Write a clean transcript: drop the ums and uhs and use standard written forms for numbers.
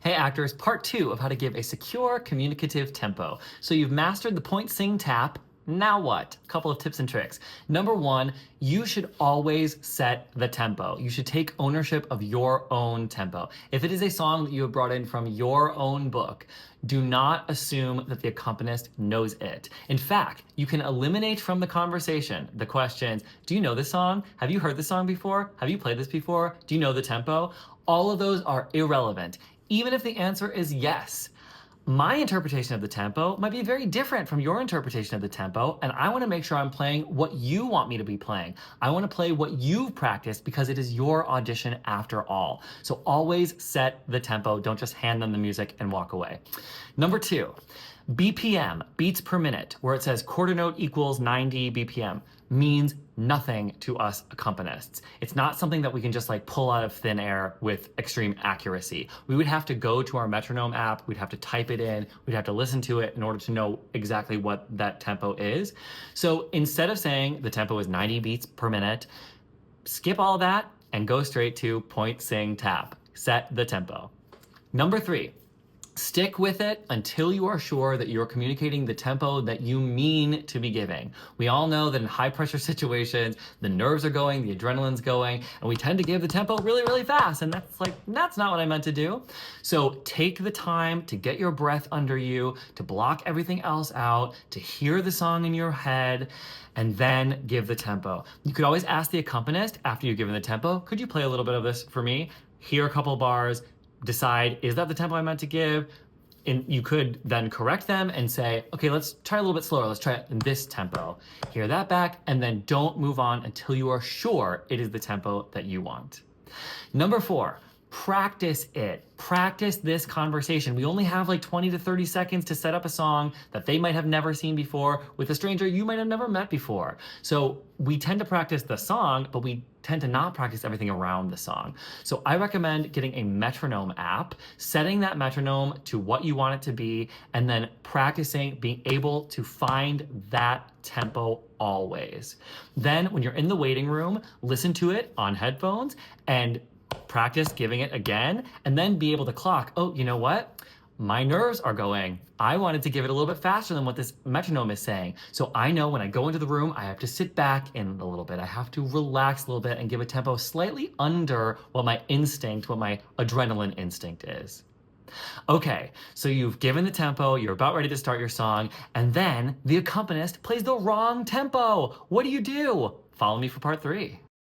Hey actors, part 2 of how to give a secure communicative tempo. So you've mastered the point, sing, tap. Now what? A couple of tips and tricks. Number 1, you should always set the tempo. You should take ownership of your own tempo. If it is a song that you have brought in from your own book, do not assume that the accompanist knows it. In fact, you can eliminate from the conversation the questions, do you know this song? Have you heard this song before? Have you played this before? Do you know the tempo? All of those are irrelevant. Even if the answer is yes, my interpretation of the tempo might be very different from your interpretation of the tempo, and I want to make sure I'm playing what you want me to be playing. I want to play what you've practiced because it is your audition after all. So always set the tempo. Don't just hand them the music and walk away. Number 2, BPM, beats per minute, where it says quarter note equals 90 BPM, means nothing to us accompanists. It's not something that we can just like pull out of thin air with extreme accuracy. We would have to go to our metronome app, we'd have to type it in, we'd have to listen to it in order to know exactly what that tempo is. So instead of saying the tempo is 90 beats per minute, skip all that and go straight to point, sing, tap. Set the tempo. Number 3, stick with it until you are sure that you're communicating the tempo that you mean to be giving. We all know that in high pressure situations, the nerves are going, the adrenaline's going, and we tend to give the tempo really, really fast. And that's not what I meant to do. So take the time to get your breath under you, to block everything else out, to hear the song in your head, and then give the tempo. You could always ask the accompanist after you've given the tempo, could you play a little bit of this for me? Hear a couple bars, decide, is that the tempo I meant to give? And you could then correct them and say, okay, let's try a little bit slower. Let's try it in this tempo. Hear that back, and then don't move on until you are sure it is the tempo that you want. Number 4, practice it. Practice this conversation. We only have like 20 to 30 seconds to set up a song that they might have never seen before with a stranger you might have never met before. So we tend to practice the song, but we tend to not practice everything around the song. So I recommend getting a metronome app, setting that metronome to what you want it to be, and then practicing being able to find that tempo always. Then when you're in the waiting room, listen to it on headphones and practice giving it again, and then be able to clock, oh, you know what? My nerves are going. I wanted to give it a little bit faster than what this metronome is saying. So I know when I go into the room, I have to sit back in a little bit. I have to relax a little bit and give a tempo slightly under what my instinct, what my adrenaline instinct is. Okay, so you've given the tempo, you're about ready to start your song, and then the accompanist plays the wrong tempo. What do you do? Follow me for part 3.